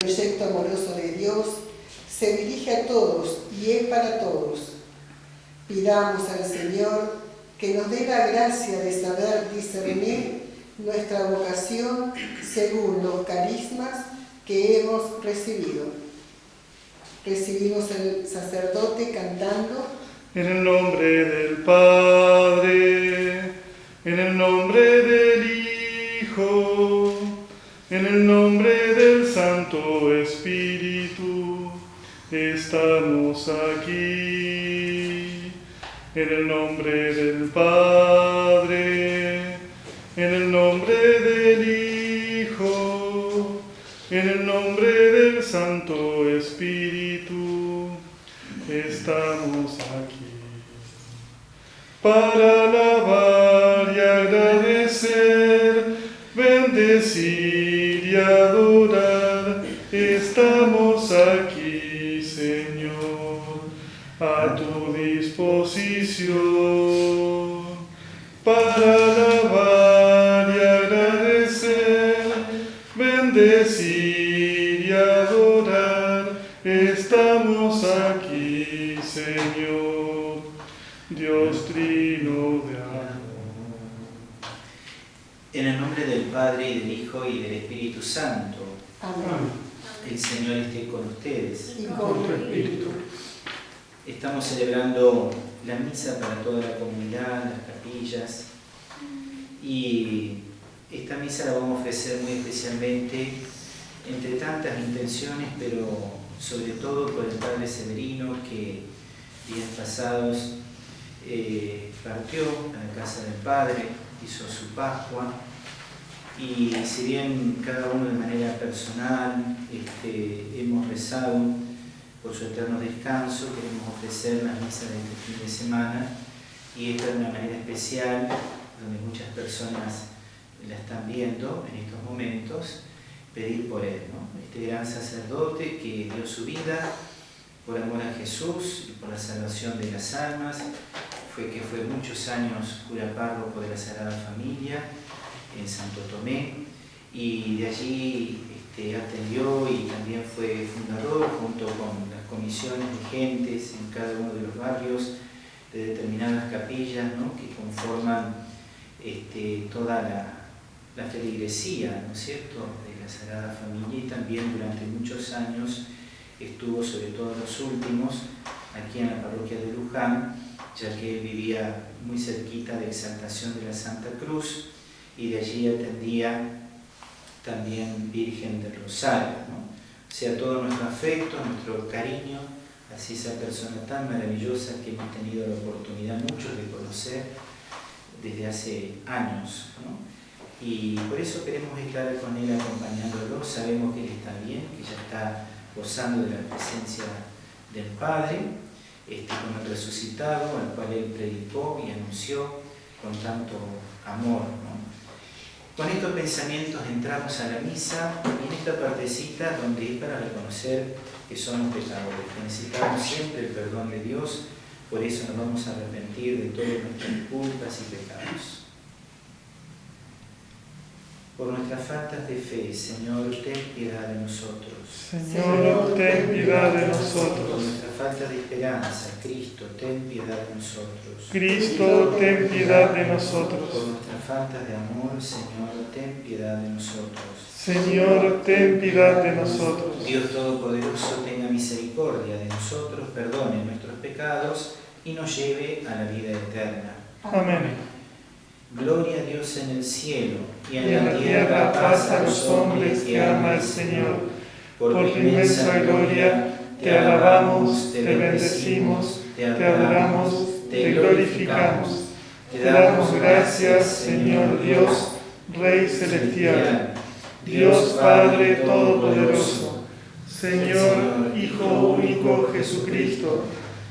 El proyecto amoroso de Dios se dirige a todos y es para todos. Pidamos al Señor que nos dé la gracia de saber discernir nuestra vocación según los carismas que hemos recibido. Recibimos al sacerdote cantando: en el nombre del Padre, en el nombre del Hijo, en el nombre del Santo Espíritu, estamos aquí. En el nombre del Padre, en el nombre del Hijo, en el nombre del Santo Espíritu, estamos aquí. Para alabar y agradecer, bendecir y adorar, estamos aquí, Señor, a tu disposición. Para alabar y agradecer, bendecir y adorar, estamos aquí, Señor, Dios trino de amor. En el nombre del Padre, y del Hijo, y del Espíritu Santo. Amén. El Señor esté con ustedes. Y con tu espíritu. Estamos celebrando la misa para toda la comunidad, las capillas, y esta misa la vamos a ofrecer muy especialmente, entre tantas intenciones, pero sobre todo por el Padre Severino, que días pasados partió a la casa del Padre, hizo su Pascua, y si bien cada uno de manera personal hemos rezado por su eterno descanso, queremos ofrecer las misas de este fin de semana, y esta de una manera especial, donde muchas personas la están viendo en estos momentos, pedir por él, ¿no? Este gran sacerdote que dio su vida por amor a Jesús y por la salvación de las almas, fue muchos años cura párroco de la Sagrada Familia en Santo Tomé, y de allí atendió y también fue fundador, junto con las comisiones de gentes en cada uno de los barrios, de determinadas capillas, ¿no?, que conforman toda la feligresía, ¿no es cierto?, de la Sagrada Familia, y también durante muchos años estuvo, sobre todo los últimos, aquí en la parroquia de Luján, ya que él vivía muy cerquita de Exaltación de la Santa Cruz, y de allí atendía también Virgen del Rosario, ¿no? O sea, todo nuestro afecto, nuestro cariño hacia esa persona tan maravillosa que hemos tenido la oportunidad muchos de conocer desde hace años, ¿no? Y por eso queremos estar con él acompañándolo. Sabemos que él está bien, que ya está gozando de la presencia del Padre, con el resucitado, al cual él predicó y anunció con tanto amor, ¿no? Con estos pensamientos entramos a la misa, y en esta partecita donde es para reconocer que somos pecadores, que necesitamos siempre el perdón de Dios. Por eso nos vamos a arrepentir de todas nuestras culpas y pecados. Por nuestras faltas de fe, Señor, ten piedad de nosotros. Señor, ten piedad de Por nosotros. nuestra falta de esperanza, Cristo, ten piedad de nosotros. Cristo, ten piedad de nosotros. Por nuestras faltas de amor, Señor, ten piedad de nosotros. Señor, ten piedad de nosotros. Dios Todopoderoso, tenga misericordia de nosotros, perdone nuestros pecados y nos lleve a la vida eterna. Amén. Gloria a Dios en el cielo, Y en la tierra paz a los hombres que ama el Señor. Por tu inmensa gloria te alabamos, te bendecimos, te adoramos, te glorificamos. Te damos gracias, Señor Dios, Rey celestial, Dios Padre Todopoderoso, Señor Hijo único Jesucristo,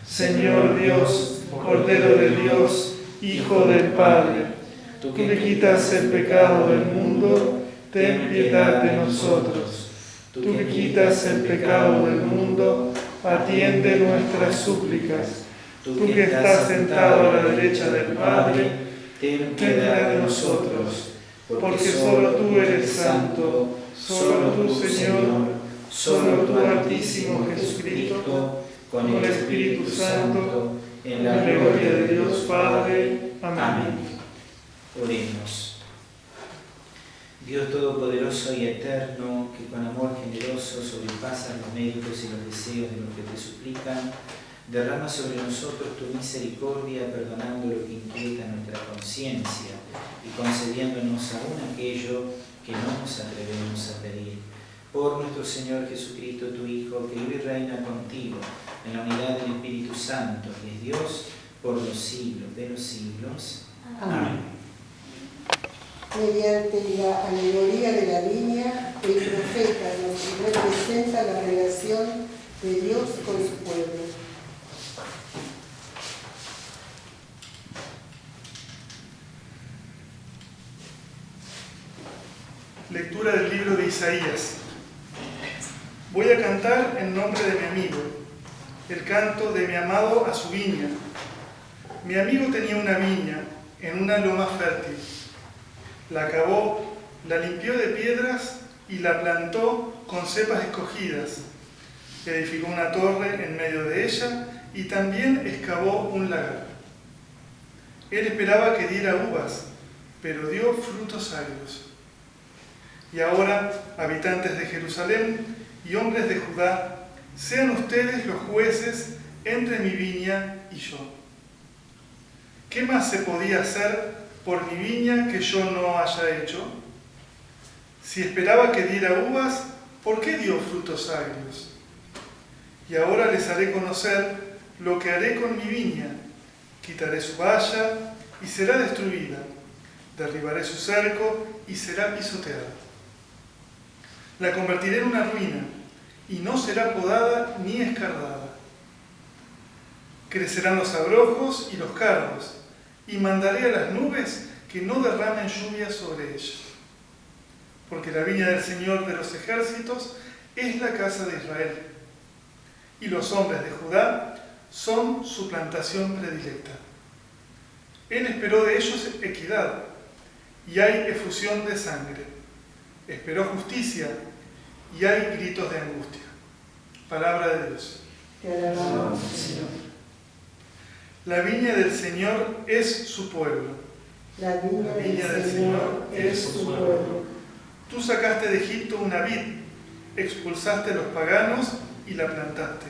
Señor Dios, Cordero de Dios, Hijo del Padre. Tú que quitas el pecado del mundo, ten piedad de nosotros. Tú que quitas el pecado del mundo, atiende nuestras súplicas. Tú que estás sentado a la derecha del Padre, ten piedad de nosotros. Porque solo tú eres santo, solo tú, Señor, solo tú, Altísimo Jesucristo, con el Espíritu Santo, en la gloria de Dios Padre. Amén. Oremos. Dios Todopoderoso y Eterno, que con amor generoso sobrepasas los méritos y los deseos de los que te suplican, derrama sobre nosotros tu misericordia, perdonando lo que inquieta nuestra conciencia y concediéndonos aún aquello que no nos atrevemos a pedir. Por nuestro Señor Jesucristo, tu Hijo, que vive y reina contigo en la unidad del Espíritu Santo, que es Dios por los siglos de los siglos. Amén. Mediante la alegoría de la viña, el profeta nos representa la relación de Dios con su pueblo. Lectura del libro de Isaías. Voy a cantar en nombre de mi amigo, el canto de mi amado a su viña. Mi amigo tenía una viña en una loma fértil. La cavó, la limpió de piedras y la plantó con cepas escogidas. Edificó una torre en medio de ella y también excavó un lagar. Él esperaba que diera uvas, pero dio frutos agrios. Y ahora, habitantes de Jerusalén y hombres de Judá, sean ustedes los jueces entre mi viña y yo. ¿Qué más se podía hacer por mi viña que yo no haya hecho? Si esperaba que diera uvas, ¿por qué dio frutos agrios? Y ahora les haré conocer lo que haré con mi viña. Quitaré su valla y será destruida. Derribaré su cerco y será pisoteada. La convertiré en una ruina y no será podada ni escardada. Crecerán los abrojos y los cardos, y mandaré a las nubes que no derramen lluvia sobre ella. Porque la viña del Señor de los ejércitos es la casa de Israel, y los hombres de Judá son su plantación predilecta. Él esperó de ellos equidad, y hay efusión de sangre. Esperó justicia, y hay gritos de angustia. Palabra de Dios. Te alabamos, Señor. La viña del Señor es su pueblo. La viña del Señor es su pueblo. Tú sacaste de Egipto una vid, expulsaste a los paganos y la plantaste.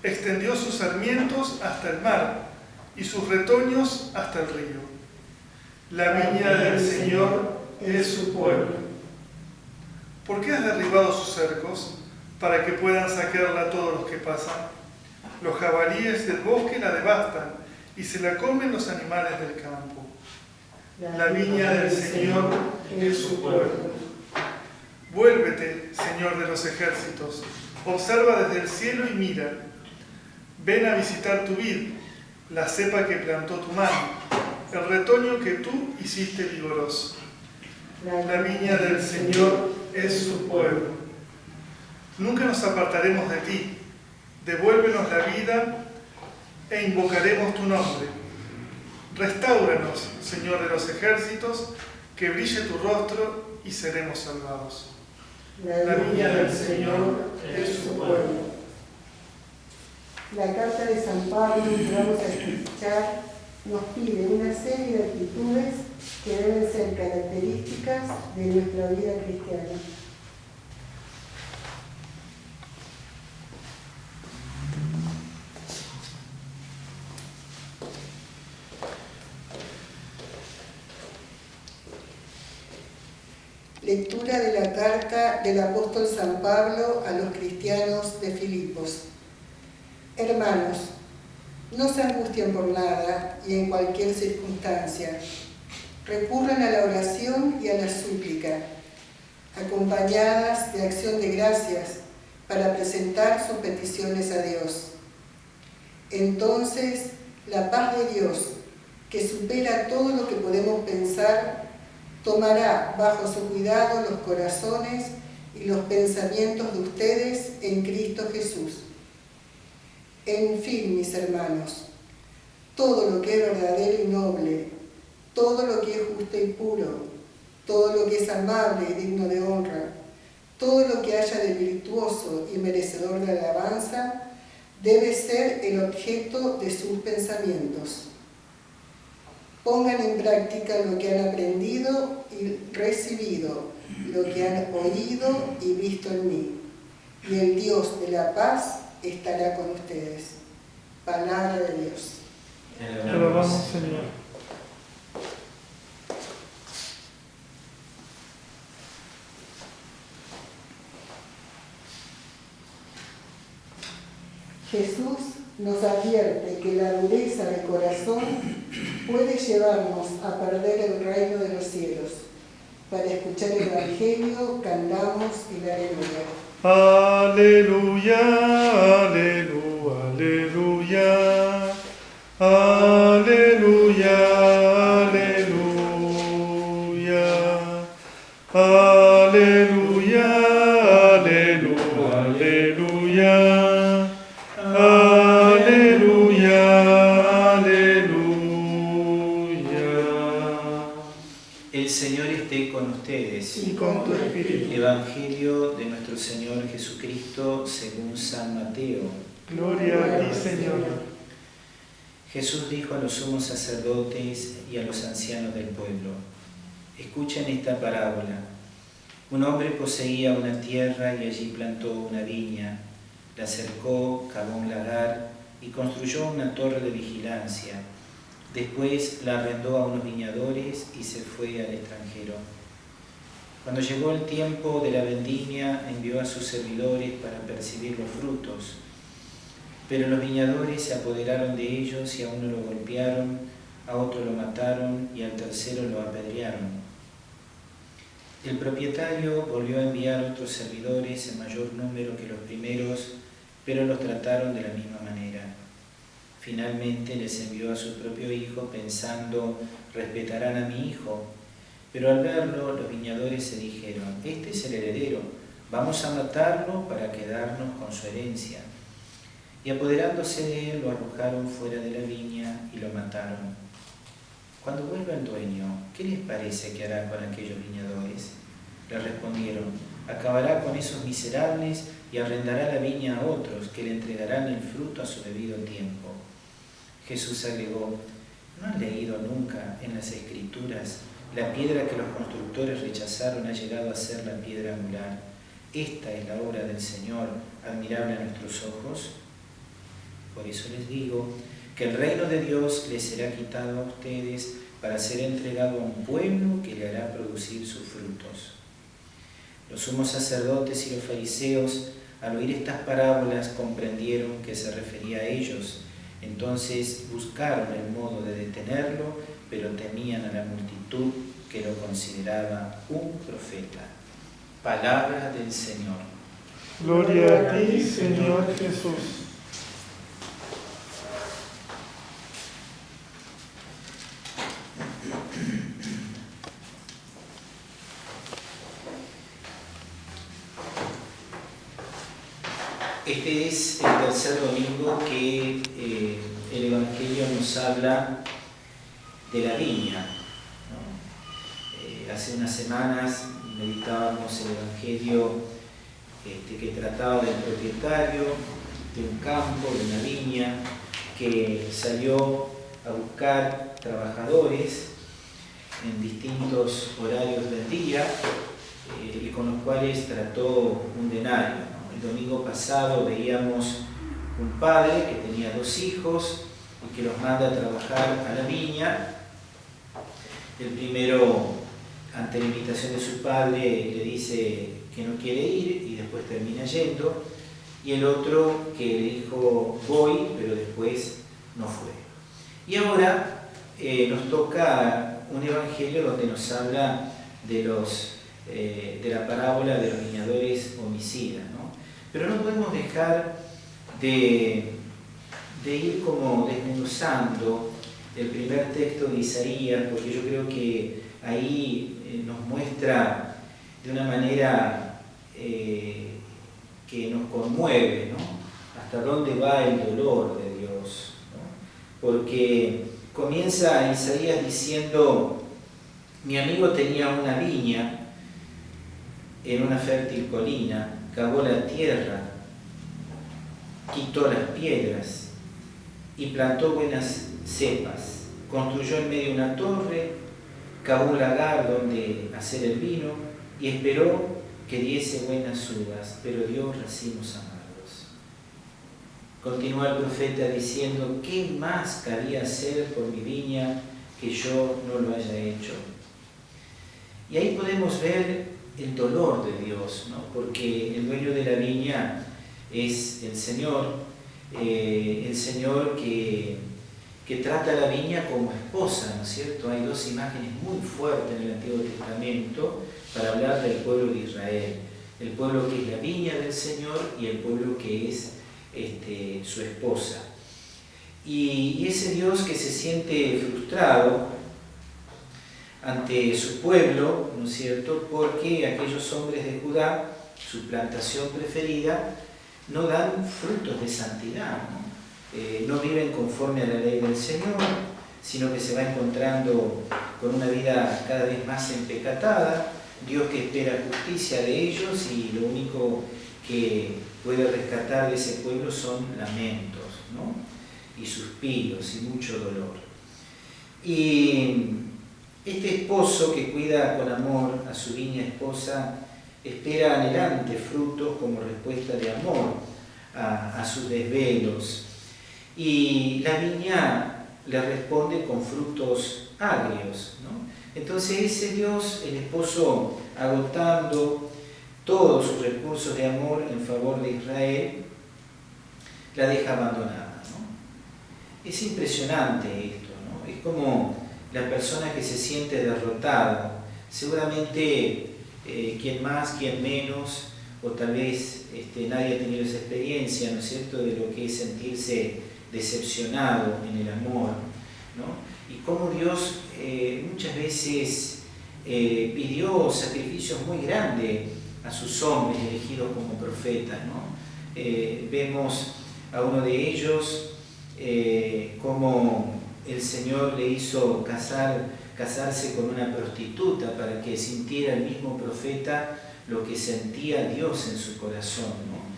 Extendió sus sarmientos hasta el mar y sus retoños hasta el río. La viña del Señor es su pueblo. ¿Por qué has derribado sus cercos para que puedan saquearla todos los que pasan? Los jabalíes del bosque la devastan y se la comen los animales del campo. La viña del Señor es su pueblo. Vuélvete, Señor de los ejércitos, observa desde el cielo y mira. Ven a visitar tu vid, la cepa que plantó tu mano, el retoño que tú hiciste vigoroso. La viña del Señor es su pueblo. Nunca nos apartaremos de ti. Devuélvenos la vida e invocaremos tu nombre. Restáuranos, Señor de los ejércitos, que brille tu rostro y seremos salvados. La viña del Señor es su pueblo. La carta de San Pablo que vamos a escuchar nos pide una serie de actitudes que deben ser características de nuestra vida cristiana. Lectura de la carta del apóstol San Pablo a los cristianos de Filipos. Hermanos, no se angustien por nada y en cualquier circunstancia. Recurran a la oración y a la súplica, acompañadas de acción de gracias para presentar sus peticiones a Dios. Entonces, la paz de Dios, que supera todo lo que podemos pensar, tomará bajo su cuidado los corazones y los pensamientos de ustedes en Cristo Jesús. En fin, mis hermanos, todo lo que es verdadero y noble, todo lo que es justo y puro, todo lo que es amable y digno de honra, Todo lo que haya de virtuoso y merecedor de alabanza debe ser el objeto de sus pensamientos. Pongan en práctica lo que han aprendido y recibido, lo que han oído y visto en mí. Y el Dios de la paz estará con ustedes. Palabra de Dios. Te alabamos, Señor. Jesús nos advierte que la dureza de corazón puede llevarnos a perder el reino de los cielos. Para escuchar el Evangelio, cantamos el Aleluya. Aleluya, aleluya, aleluya, aleluya, aleluya, aleluya, aleluya, aleluya. El Señor esté con ustedes. Y con tu espíritu. Evangelio de nuestro Señor Jesucristo según San Mateo. Gloria a ti, Señor. Jesús dijo a los sumos sacerdotes y a los ancianos del pueblo: escuchen esta parábola. Un hombre poseía una tierra y allí plantó una viña, la cercó, cavó un lagar y construyó una torre de vigilancia. Después la arrendó a unos viñadores y se fue al extranjero. Cuando llegó el tiempo de la vendimia, envió a sus servidores para percibir los frutos. Pero los viñadores se apoderaron de ellos y a uno lo golpearon, a otro lo mataron y al tercero lo apedrearon. El propietario volvió a enviar otros servidores en mayor número que los primeros, pero los trataron de la misma manera. Finalmente les envió a su propio hijo pensando: respetarán a mi hijo. Pero al verlo, los viñadores se dijeron: este es el heredero, vamos a matarlo para quedarnos con su herencia. Y apoderándose de él, lo arrojaron fuera de la viña y lo mataron. Cuando vuelva el dueño, ¿qué les parece que hará con aquellos viñadores? Le respondieron: acabará con esos miserables y arrendará la viña a otros, que le entregarán el fruto a su debido tiempo. Jesús agregó: ¿no han leído nunca en las Escrituras: la piedra que los constructores rechazaron ha llegado a ser la piedra angular? Esta es la obra del Señor, admirable a nuestros ojos. Por eso les digo que el reino de Dios les será quitado a ustedes para ser entregado a un pueblo que le hará producir sus frutos. Los sumos sacerdotes y los fariseos, al oír estas parábolas, comprendieron que se refería a ellos. Entonces buscaron el modo de detenerlo, pero temían a la multitud que lo consideraba un profeta. Palabra del Señor. Gloria a ti, Señor Jesús. Este es el tercer domingo que el Evangelio nos habla de la viña, ¿no? Hace unas semanas meditábamos el Evangelio que trataba del propietario de un campo, de una viña, que salió a buscar trabajadores en distintos horarios del día y con los cuales trató un denario, ¿no? El domingo pasado veíamos un padre que tenía 2 hijos y que los manda a trabajar a la viña. El primero, ante la invitación de su padre, le dice que no quiere ir y después termina yendo. Y el otro que le dijo voy, pero después no fue. Y ahora nos toca un evangelio donde nos habla de la parábola de los viñadores homicidas, ¿no? Pero no podemos dejar de ir como desmenuzando el primer texto de Isaías, porque yo creo que ahí nos muestra de una manera que nos conmueve, ¿no? Hasta dónde va el dolor de Dios, ¿no? Porque comienza Isaías diciendo: mi amigo tenía una viña en una fértil colina, cavó la tierra, quitó las piedras y plantó buenas cepas. Construyó en medio una torre, cavó un lagar donde hacer el vino y esperó que diese buenas uvas, pero dio racimos amargos. Continúa el profeta diciendo: ¿qué más cabía hacer por mi viña que yo no lo haya hecho? Y ahí podemos ver el dolor de Dios, ¿no? Porque el dueño de la viña es el Señor que trata la viña como esposa, ¿no es cierto? Hay dos imágenes muy fuertes en el Antiguo Testamento para hablar del pueblo de Israel. El pueblo que es la viña del Señor y el pueblo que es su esposa. Y ese Dios que se siente frustrado ante su pueblo, ¿no es cierto?, porque aquellos hombres de Judá, su plantación preferida, no dan frutos de santidad, ¿no? No viven conforme a la ley del Señor, sino que se va encontrando con una vida cada vez más empecatada. Dios que espera justicia de ellos y lo único que puede rescatar de ese pueblo son lamentos, ¿no? Y suspiros y mucho dolor. Y este esposo que cuida con amor a su viña esposa espera anhelante frutos como respuesta de amor a sus desvelos. Y la viña le responde con frutos agrios, ¿no? Entonces ese Dios, el esposo, agotando todos sus recursos de amor en favor de Israel, la deja abandonada, ¿no? Es impresionante esto, ¿no? Es como la persona que se siente derrotada. Seguramente quien más, quien menos, o tal vez nadie ha tenido esa experiencia, ¿no es cierto?, de lo que es sentirse decepcionado en el amor, ¿no? Y cómo Dios muchas veces pidió sacrificios muy grandes a sus hombres elegidos como profetas, ¿no? Vemos a uno de ellos cómo el Señor le hizo casarse con una prostituta para que sintiera el mismo profeta lo que sentía Dios en su corazón, ¿no?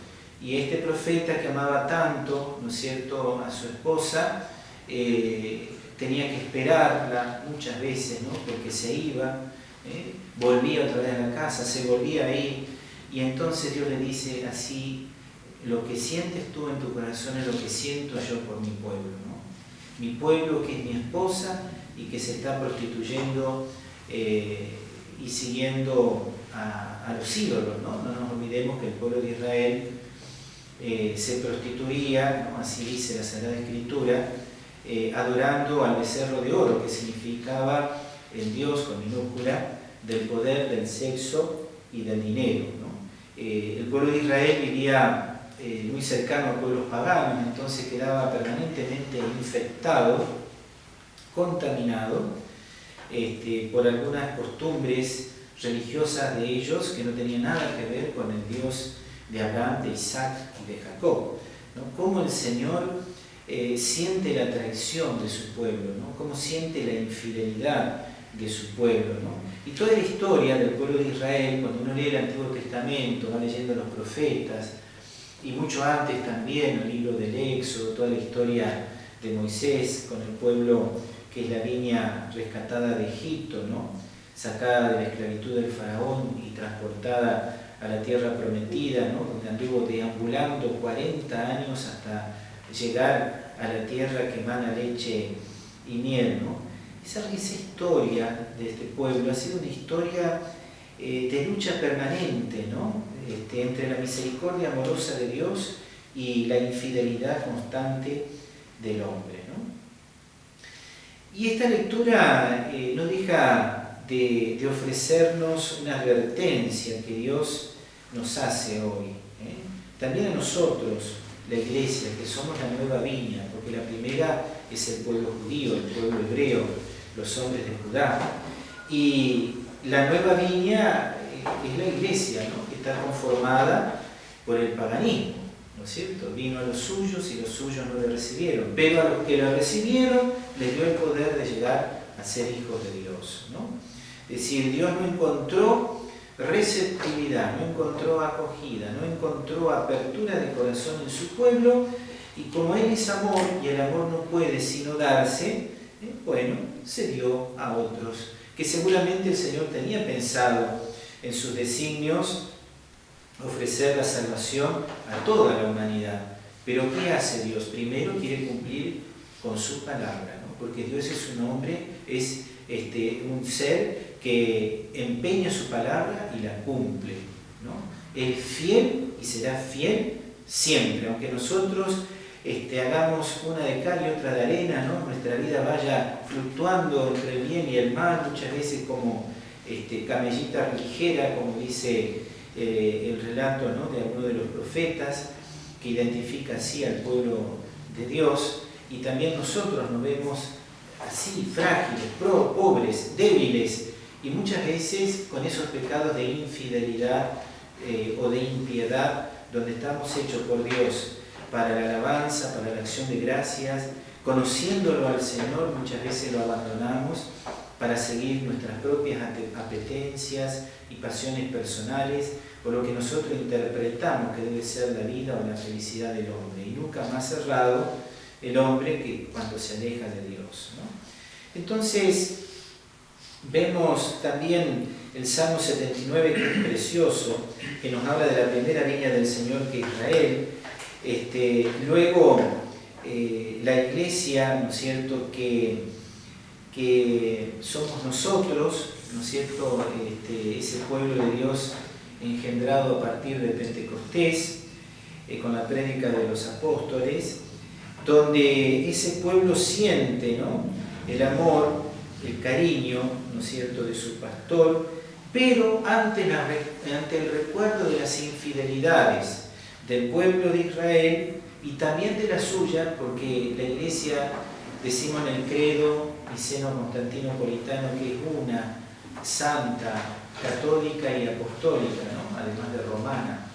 Y este profeta que amaba tanto, ¿no es cierto?, a su esposa, tenía que esperarla muchas veces, ¿no?, porque se iba, volvía otra vez a la casa, se volvía a ir, y entonces Dios le dice así: lo que sientes tú en tu corazón es lo que siento yo por mi pueblo, ¿no? Mi pueblo que es mi esposa y que se está prostituyendo y siguiendo a los ídolos, ¿no? No nos olvidemos que el pueblo de Israel se prostituía, ¿no?, así dice la Sagrada Escritura, adorando al becerro de oro, que significaba el Dios con minúscula del poder, del sexo y del dinero, ¿no? El pueblo de Israel vivía muy cercano a pueblos paganos, entonces quedaba permanentemente infectado, contaminado por algunas costumbres religiosas de ellos que no tenían nada que ver con el Dios de Abraham, de Isaac y de Jacob, ¿no? Cómo el Señor siente la traición de su pueblo, ¿no? Cómo siente la infidelidad de su pueblo, ¿no? Y toda la historia del pueblo de Israel, cuando uno lee el Antiguo Testamento, va leyendo los profetas, y mucho antes también el libro del Éxodo, toda la historia de Moisés con el pueblo que es la viña rescatada de Egipto, ¿no?, sacada de la esclavitud del faraón y transportada a la tierra prometida, ¿no?, donde anduvo deambulando 40 años hasta llegar a la tierra que emana leche y miel, ¿no? Esa historia de este pueblo ha sido una historia de lucha permanente, ¿no?, entre la misericordia amorosa de Dios y la infidelidad constante del hombre, ¿no? Y esta lectura no deja de ofrecernos una advertencia que Dios nos hace hoy, también a nosotros, la iglesia, que somos la nueva viña, porque la primera es el pueblo judío, el pueblo hebreo, los hombres de Judá, y la nueva viña es la iglesia, ¿no?, que está conformada por el paganismo, ¿no es cierto? Vino a los suyos y los suyos no le recibieron, pero a los que lo recibieron les dio el poder de llegar a ser hijos de Dios, ¿no? Es decir, Dios no encontró receptividad, no encontró acogida, no encontró apertura de corazón en su pueblo, y como Él es amor y el amor no puede sino darse, bueno, se dio a otros, que seguramente el Señor tenía pensado en sus designios ofrecer la salvación a toda la humanidad. Pero ¿qué hace Dios? Primero quiere cumplir con su palabra, ¿no? Porque Dios es un hombre, es un ser que empeña su palabra y la cumple, ¿no? Es fiel y será fiel siempre, aunque nosotros hagamos una de cal y otra de arena, ¿no? Nuestra vida vaya fluctuando entre el bien y el mal, muchas veces como camellita ligera, como dice el relato, ¿no?, de alguno de los profetas, que identifica así al pueblo de Dios, y también nosotros nos vemos así, frágiles, pobres, débiles, y muchas veces con esos pecados de infidelidad o de impiedad, donde estamos hechos por Dios para la alabanza, para la acción de gracias, conociéndolo al Señor, muchas veces lo abandonamos para seguir nuestras propias apetencias y pasiones personales, o lo que nosotros interpretamos que debe ser la vida o la felicidad del hombre, y nunca más cerrado el hombre que cuando se aleja de Dios, ¿no? Entonces, vemos también el Salmo 79, que es precioso, que nos habla de la primera viña del Señor, que es Israel. Luego, la iglesia, ¿no es cierto?, que somos nosotros, ¿no es cierto?, ese pueblo de Dios engendrado a partir de Pentecostés, con la prédica de los apóstoles, donde ese pueblo siente, ¿no?, el amor, el cariño, ¿no es cierto?, de su pastor, pero ante el recuerdo de las infidelidades del pueblo de Israel y también de la suya, porque la iglesia, decimos en el credo niceno-constantinopolitano, que es una, santa, católica y apostólica, ¿no?, además de romana.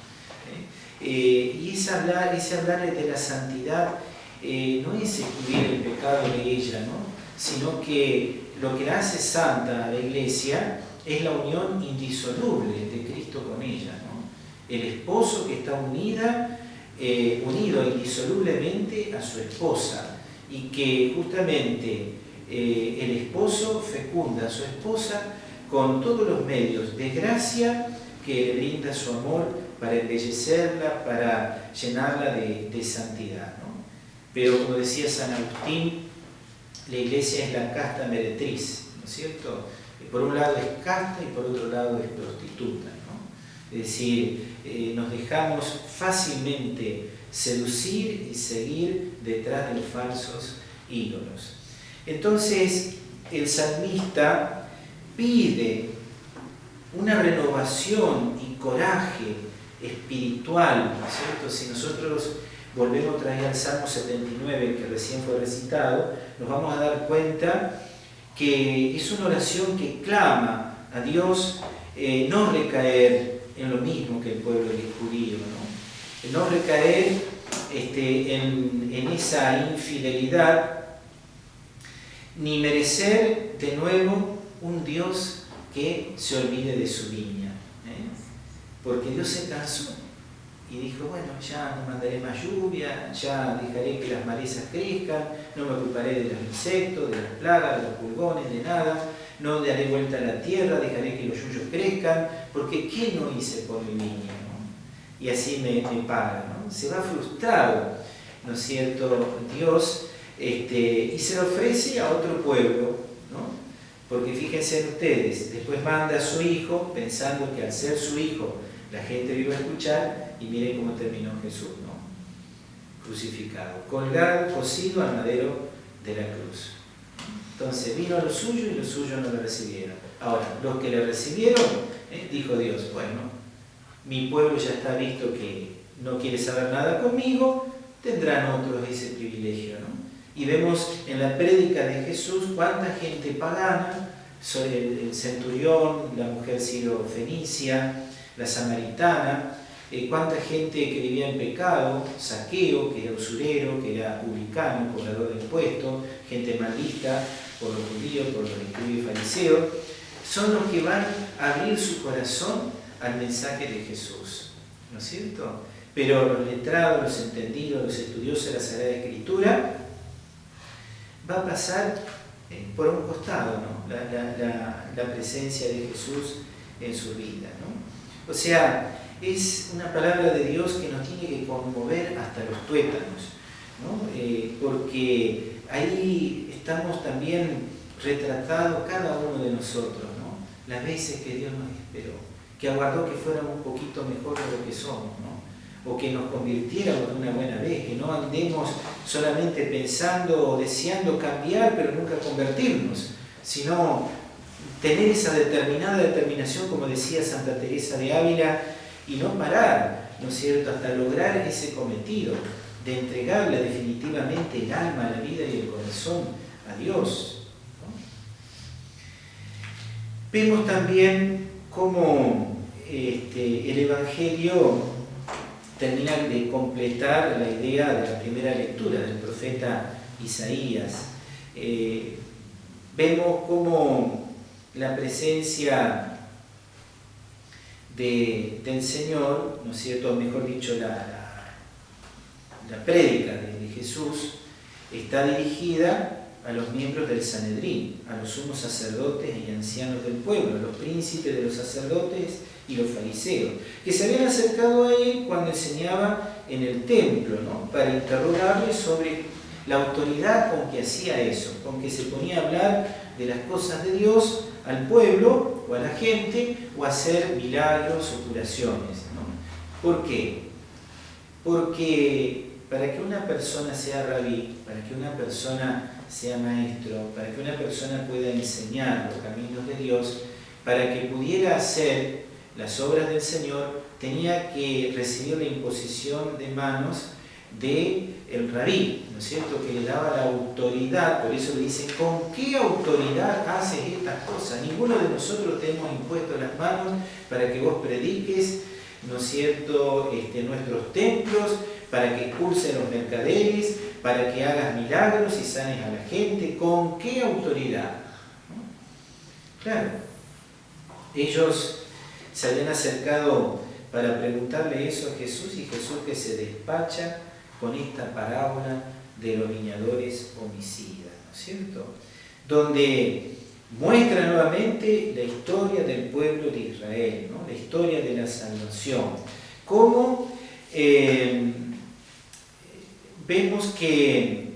Y ese hablar de la santidad no es excluir el pecado de ella, ¿no?, sino que lo que la hace santa a la iglesia es la unión indisoluble de Cristo con ella, ¿no? El esposo que está unido indisolublemente a su esposa, y que justamente el esposo fecunda a su esposa con todos los medios de gracia que le brinda su amor para embellecerla, para llenarla de santidad, ¿no? Pero como decía San Agustín, la iglesia es la casta meretriz, ¿no es cierto? Por un lado es casta y por otro lado es prostituta, ¿no? Es decir, nos dejamos fácilmente seducir y seguir detrás de los falsos ídolos. Entonces, el salmista pide una renovación y coraje espiritual, ¿no es cierto? Si nosotros volvemos otra vez al Salmo 79, que recién fue recitado, nos vamos a dar cuenta que es una oración que clama a Dios no recaer en lo mismo que el pueblo judío, ¿no? No recaer en esa infidelidad, ni merecer de nuevo un Dios que se olvide de su viña, porque Dios se cansó y dijo, bueno, ya no mandaré más lluvia, ya dejaré que las malezas crezcan, no me ocuparé de los insectos, de las plagas, de los pulgones, de nada, no daré vuelta a la tierra, dejaré que los yuyos crezcan, porque ¿qué no hice por mi viña, ¿no? Y así me paga, ¿no? Se va frustrado, ¿no es cierto?, Dios, y se lo ofrece a otro pueblo, ¿no? Porque fíjense ustedes, después manda a su hijo, pensando que al ser su hijo la gente lo iba a escuchar, y miren cómo terminó Jesús, ¿no? Crucificado, colgado, cosido al madero de la cruz. Entonces vino a lo suyo y los suyos no lo recibieron. Ahora, los que le recibieron, dijo Dios, bueno, mi pueblo ya está visto que no quiere saber nada conmigo, tendrán otros ese privilegio, ¿no? Y vemos en la prédica de Jesús cuánta gente pagana, el centurión, la mujer siro-fenicia, la samaritana, cuánta gente que vivía en pecado, Zaqueo, que era usurero, que era publicano, cobrador de impuestos, gente mal vista por los judíos, por los escribas y fariseos, son los que van a abrir su corazón al mensaje de Jesús, ¿no es cierto? Pero los letrados, los entendidos, los estudiosos de la Sagrada Escritura, va a pasar por un costado, ¿no? la presencia de Jesús en su vida, ¿no? O sea, es una palabra de Dios que nos tiene que conmover hasta los tuétanos, ¿no? Porque ahí estamos también retratados cada uno de nosotros, ¿no? Las veces que Dios nos esperó, que aguardó que fuéramos un poquito mejor de lo que somos, ¿no? O que nos convirtiéramos de una buena vez, que no andemos solamente pensando o deseando cambiar, pero nunca convertirnos, sino tener esa determinación, como decía Santa Teresa de Ávila, y no parar, ¿no es cierto?, hasta lograr ese cometido de entregarle definitivamente el alma, la vida y el corazón a Dios, ¿no? Vemos también cómo el Evangelio termina de completar la idea de la primera lectura del profeta Isaías. Vemos cómo la presencia del Señor, ¿no es cierto?, o mejor dicho, la prédica de Jesús está dirigida a los miembros del Sanedrín, a los sumos sacerdotes y ancianos del pueblo, a los príncipes de los sacerdotes y los fariseos, que se habían acercado a él cuando enseñaba en el templo, ¿no?, para interrogarle sobre la autoridad con que hacía eso, con que se ponía a hablar de las cosas de Dios al pueblo o a la gente, o hacer milagros o curaciones, ¿no? ¿Por qué? Porque para que una persona sea rabí, para que una persona sea maestro, para que una persona pueda enseñar los caminos de Dios, para que pudiera hacer las obras del Señor, tenía que recibir la imposición de manos del rabí, ¿no es cierto?, que le daba la autoridad. Por eso le dice, ¿con qué autoridad haces estas cosas? Ninguno de nosotros te hemos impuesto las manos para que vos prediques, ¿no es cierto?, nuestros templos, para que expulsen los mercaderes, para que hagas milagros y sanes a la gente. ¿Con qué autoridad? ¿No? Claro, ellos se habían acercado para preguntarle eso a Jesús, y Jesús que se despacha con esta parábola de los viñadores homicidas, ¿no es cierto?, donde muestra nuevamente la historia del pueblo de Israel, ¿no?, la historia de la salvación. Cómo vemos que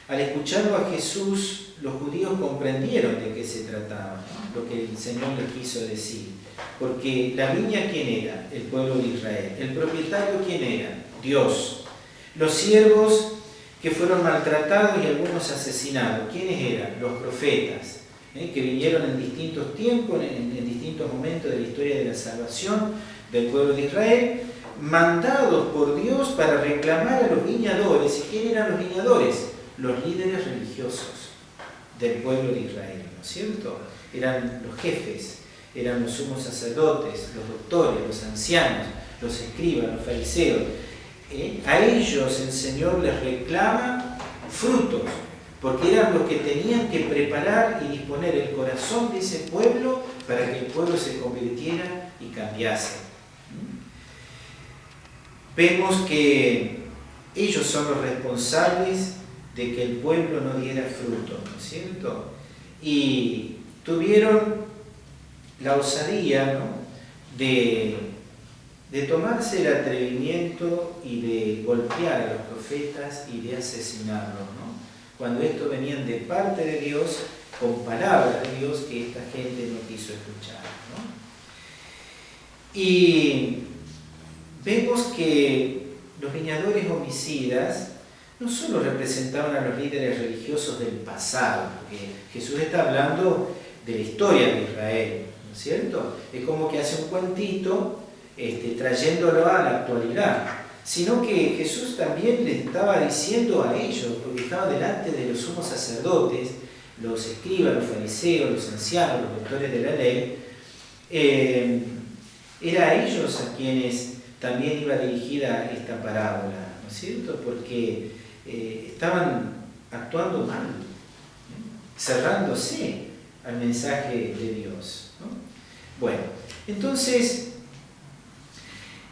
al escucharlo a Jesús, los judíos comprendieron de qué se trataba, ¿no?, lo que el Señor les quiso decir. Porque la viña, ¿quién era? El pueblo de Israel. El propietario, ¿quién era? Dios. Los siervos que fueron maltratados y algunos asesinados, ¿quiénes eran? Los profetas, que vinieron en distintos tiempos, en distintos momentos de la historia de la salvación del pueblo de Israel, mandados por Dios para reclamar a los viñadores. ¿Y quién eran los viñadores? Los líderes religiosos del pueblo de Israel, ¿no es cierto? Eran los jefes, eran los sumos sacerdotes, los doctores, los ancianos, los escribas, los fariseos. A ellos el Señor les reclama frutos, porque eran los que tenían que preparar y disponer el corazón de ese pueblo para que el pueblo se convirtiera y cambiase. Vemos que ellos son los responsables de que el pueblo no diera fruto, ¿no es cierto? Y tuvieron la osadía, ¿no?, de tomarse el atrevimiento y de golpear a los profetas y de asesinarlos, ¿no?, cuando estos venían de parte de Dios, con palabras de Dios que esta gente no quiso escuchar, ¿no? Y vemos que los viñadores homicidas no solo representaban a los líderes religiosos del pasado, porque Jesús está hablando de la historia de Israel, ¿no es cierto? Es como que hace un cuentito trayéndolo a la actualidad, sino que Jesús también le estaba diciendo a ellos, porque estaba delante de los sumos sacerdotes, los escribas, los fariseos, los ancianos, los doctores de la ley, era a ellos a quienes también iba dirigida esta parábola, ¿no es cierto? Porque estaban actuando mal, cerrándose al mensaje de Dios, ¿no? Bueno, entonces,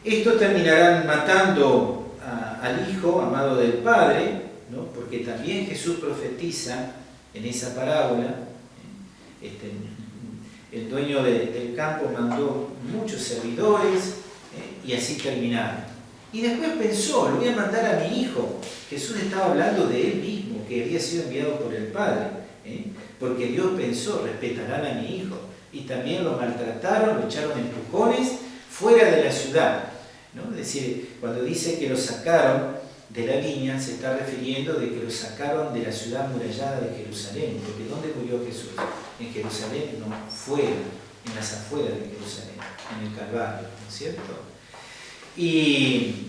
estos terminarán matando al Hijo amado del Padre, ¿no? Porque también Jesús profetiza en esa parábola. El dueño del campo mandó muchos servidores, y así terminaron. Y después pensó, lo voy a mandar a mi hijo. Jesús estaba hablando de él mismo, que había sido enviado por el Padre, porque Dios pensó, respetarán a mi hijo. Y también lo maltrataron, lo echaron empujones fuera de la ciudad, ¿no? Es decir, cuando dice que lo sacaron de la viña, se está refiriendo de que lo sacaron de la ciudad amurallada de Jerusalén, porque ¿dónde murió Jesús? En Jerusalén, no, fuera, en las afueras de Jerusalén, en el Calvario, ¿no es cierto? Y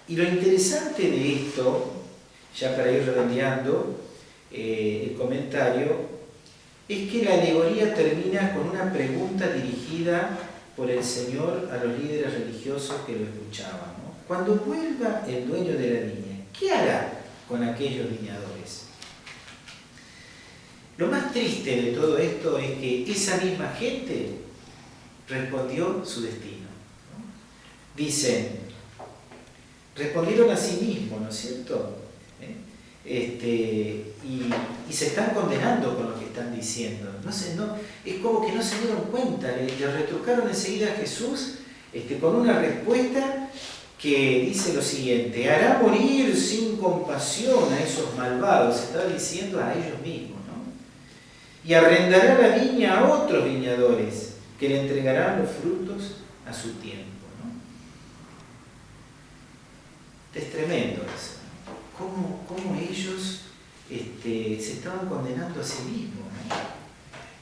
lo interesante de esto, ya para ir redondeando el comentario, es que la alegoría termina con una pregunta dirigida por el Señor a los líderes religiosos que lo escuchaban, ¿no? Cuando vuelva el dueño de la viña, ¿qué hará con aquellos viñadores? Lo más triste de todo esto es que esa misma gente respondió su destino, ¿no? Dicen, respondieron a sí mismos, ¿no es cierto? Y se están condenando con lo que están diciendo. Es como que no se dieron cuenta, le retrucaron enseguida a Jesús con una respuesta que dice lo siguiente: hará morir sin compasión a esos malvados, se está diciendo a ellos mismos, ¿no? Y arrendará la viña a otros viñadores que le entregarán los frutos a su tiempo, ¿no? Es tremendo eso, ¿no? Cómo ellos se estaban condenando a sí mismos, ¿no?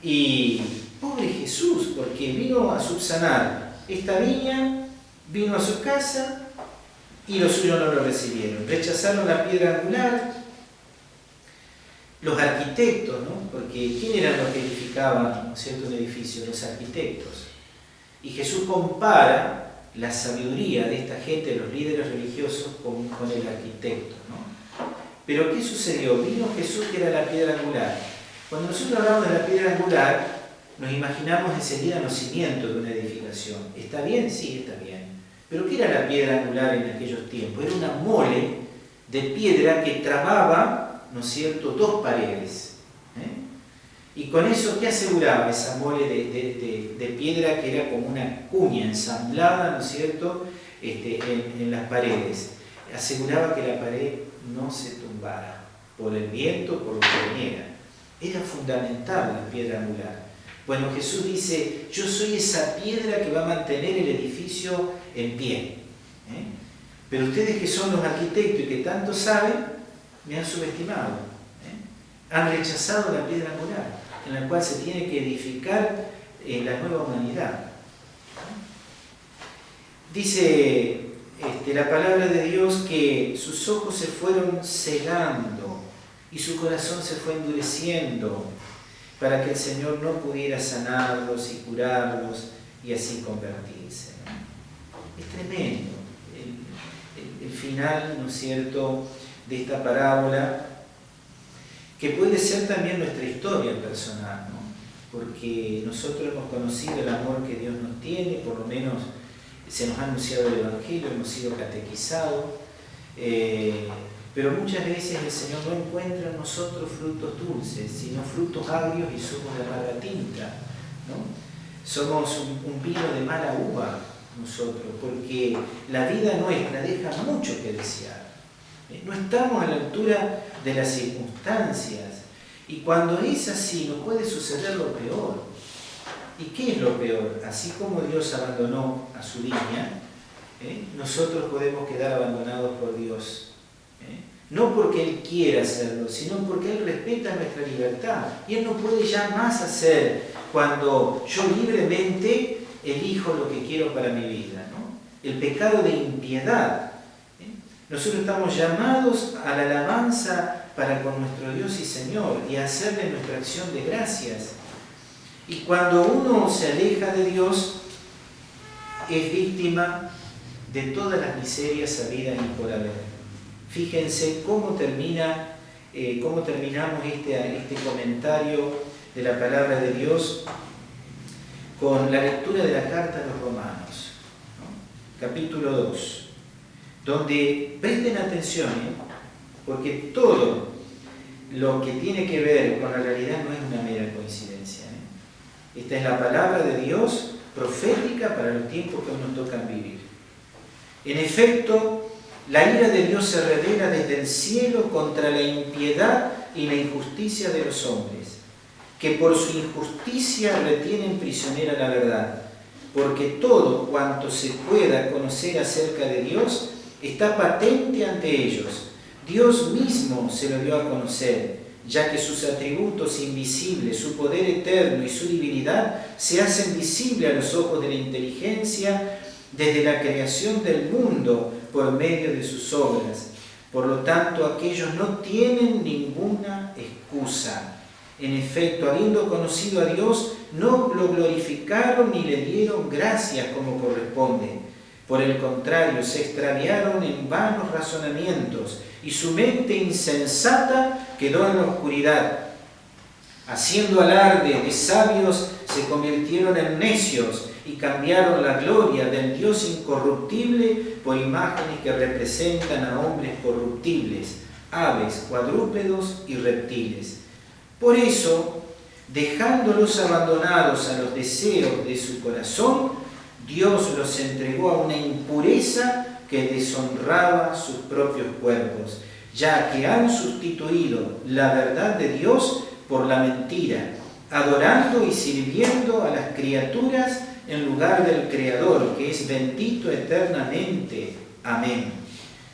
Y pobre Jesús, porque vino a subsanar esta viña, vino a su casa y los suyos no lo recibieron. Rechazaron la piedra angular, los arquitectos, ¿no? Porque ¿quién eran los que edificaban, ¿no es cierto?, un edificio? Los arquitectos. Y Jesús compara la sabiduría de esta gente, de los líderes religiosos, con el arquitecto, ¿no? Pero ¿qué sucedió? Vino Jesús, que era la piedra angular. Cuando nosotros hablamos de la piedra angular, nos imaginamos enseguida los cimientos de una edificación. ¿Está bien? Sí, está bien. Pero ¿qué era la piedra angular en aquellos tiempos? Era una mole de piedra que trababa, ¿no es cierto?, dos paredes. Y con eso, ¿qué aseguraba esa mole de piedra, que era como una cuña ensamblada, ¿no es cierto?, en las paredes? Aseguraba que la pared no se tumbara por el viento, por lo que viniera. Era fundamental la piedra angular. Bueno, Jesús dice, yo soy esa piedra que va a mantener el edificio en pie. Pero ustedes, que son los arquitectos y que tanto saben, me han subestimado. Han rechazado la piedra angular, en la cual se tiene que edificar la nueva humanidad. Dice la palabra de Dios que sus ojos se fueron cegando y su corazón se fue endureciendo para que el Señor no pudiera sanarlos y curarlos y así convertirse, ¿no? Es tremendo el final, ¿no es cierto?, de esta parábola, que puede ser también nuestra historia personal, ¿no? Porque nosotros hemos conocido el amor que Dios nos tiene, por lo menos se nos ha anunciado el Evangelio, hemos sido catequizados, pero muchas veces el Señor no encuentra en nosotros frutos dulces, sino frutos agrios y zumos de amarga tinta, ¿no? Somos un vino de mala uva nosotros, porque la vida nuestra deja mucho que desear. No estamos a la altura de las circunstancias, y cuando es así nos puede suceder lo peor. ¿Y qué es lo peor? Así como Dios abandonó a su viña, nosotros podemos quedar abandonados por Dios. No porque Él quiera hacerlo, sino porque Él respeta nuestra libertad. Y Él no puede ya más hacer cuando yo libremente elijo lo que quiero para mi vida, ¿no? El pecado de impiedad. Nosotros estamos llamados a la alabanza para con nuestro Dios y Señor y a hacerle nuestra acción de gracias. Y cuando uno se aleja de Dios, es víctima de todas las miserias habidas y por haber. Fíjense cómo terminamos este comentario de la palabra de Dios con la lectura de la carta a los Romanos, ¿no? Capítulo 2, donde presten atención, porque todo lo que tiene que ver con la realidad no es una mera coincidencia. Esta es la palabra de Dios profética para los tiempos que nos tocan vivir. En efecto, la ira de Dios se revela desde el cielo contra la impiedad y la injusticia de los hombres, que por su injusticia retienen prisionera la verdad, porque todo cuanto se pueda conocer acerca de Dios está patente ante ellos. Dios mismo se lo dio a conocer, ya que sus atributos invisibles, su poder eterno y su divinidad se hacen visibles a los ojos de la inteligencia desde la creación del mundo por medio de sus obras. Por lo tanto, aquellos no tienen ninguna excusa. En efecto, habiendo conocido a Dios, no lo glorificaron ni le dieron gracias como corresponde. Por el contrario, se extraviaron en vanos razonamientos y su mente insensata quedó en la oscuridad. Haciendo alarde de sabios, se convirtieron en necios y cambiaron la gloria del Dios incorruptible por imágenes que representan a hombres corruptibles, aves, cuadrúpedos y reptiles. Por eso, dejándolos abandonados a los deseos de su corazón, Dios los entregó a una impureza que deshonraba sus propios cuerpos, ya que han sustituido la verdad de Dios por la mentira, adorando y sirviendo a las criaturas en lugar del Creador, que es bendito eternamente. Amén.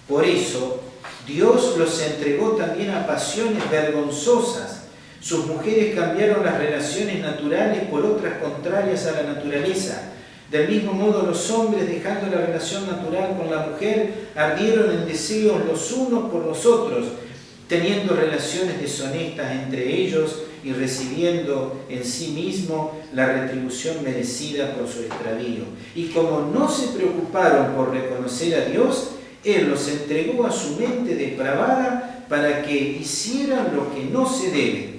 Por eso, Dios los entregó también a pasiones vergonzosas. Sus mujeres cambiaron las relaciones naturales por otras contrarias a la naturaleza. Del mismo modo, los hombres, dejando la relación natural con la mujer, ardieron en deseos los unos por los otros, teniendo relaciones deshonestas entre ellos y recibiendo en sí mismo la retribución merecida por su extravío. Y como no se preocuparon por reconocer a Dios, Él los entregó a su mente depravada para que hicieran lo que no se debe.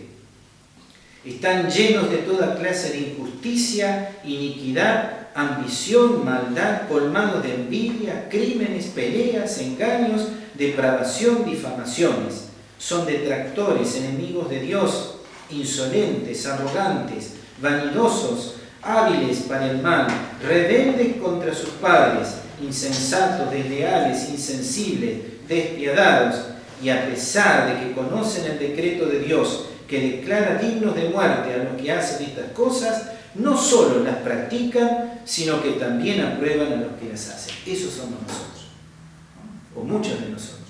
Están llenos de toda clase de injusticia, iniquidad, ambición, maldad, colmados de envidia, crímenes, peleas, engaños, depravación, difamaciones. Son detractores, enemigos de Dios, insolentes, arrogantes, vanidosos, hábiles para el mal, rebeldes contra sus padres, insensatos, desleales, insensibles, despiadados, y a pesar de que conocen el decreto de Dios, que declara dignos de muerte a los que hacen estas cosas, no solo las practican, sino que también aprueban a los que las hacen. Esos somos nosotros, ¿no? O muchos de nosotros,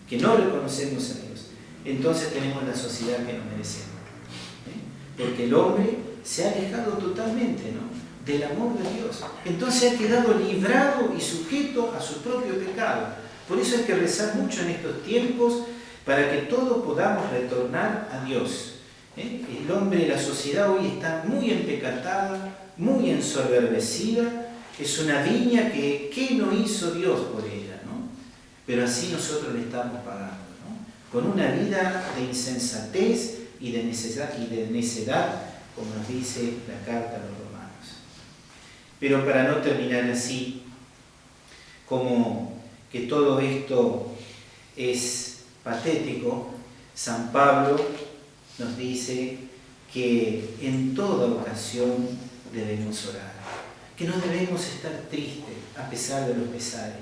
que no reconocemos a Dios. Entonces tenemos la sociedad que nos merecemos. Porque el hombre se ha alejado totalmente, ¿no?, del amor de Dios. Entonces ha quedado librado y sujeto a su propio pecado. Por eso hay que rezar mucho en estos tiempos para que todos podamos retornar a Dios. El hombre, la sociedad hoy está muy empecatada, muy ensoberbecida. Es una viña que ¿qué no hizo Dios por ella, ¿no? Pero así nosotros le estamos pagando, ¿no? Con una vida de insensatez y de necedad, como nos dice la carta a los Romanos. Pero para no terminar así, como que todo esto es patético, San Pablo nos dice que en toda ocasión debemos orar, que no debemos estar tristes a pesar de los pesares,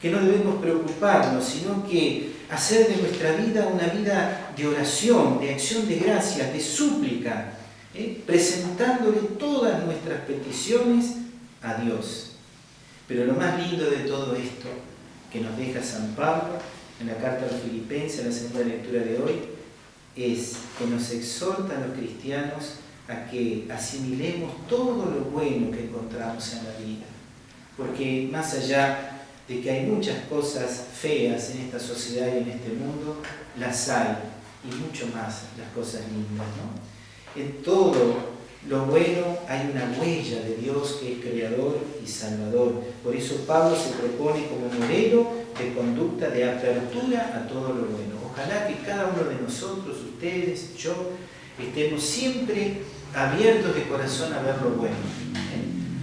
que no debemos preocuparnos, sino que hacer de nuestra vida una vida de oración, de acción de gracias, de súplica, presentándole todas nuestras peticiones a Dios. Pero lo más lindo de todo esto que nos deja San Pablo en la carta a los Filipenses, en la segunda lectura de hoy, es que nos exhorta a los cristianos a que asimilemos todo lo bueno que encontramos en la vida. Porque más allá de que hay muchas cosas feas en esta sociedad y en este mundo, las hay, y mucho más las cosas lindas, ¿no? En todo lo bueno hay una huella de Dios que es creador y salvador. Por eso Pablo se propone como modelo de conducta de apertura a todo lo bueno. Ojalá que cada uno de nosotros, ustedes, yo, estemos siempre abiertos de corazón a ver lo bueno,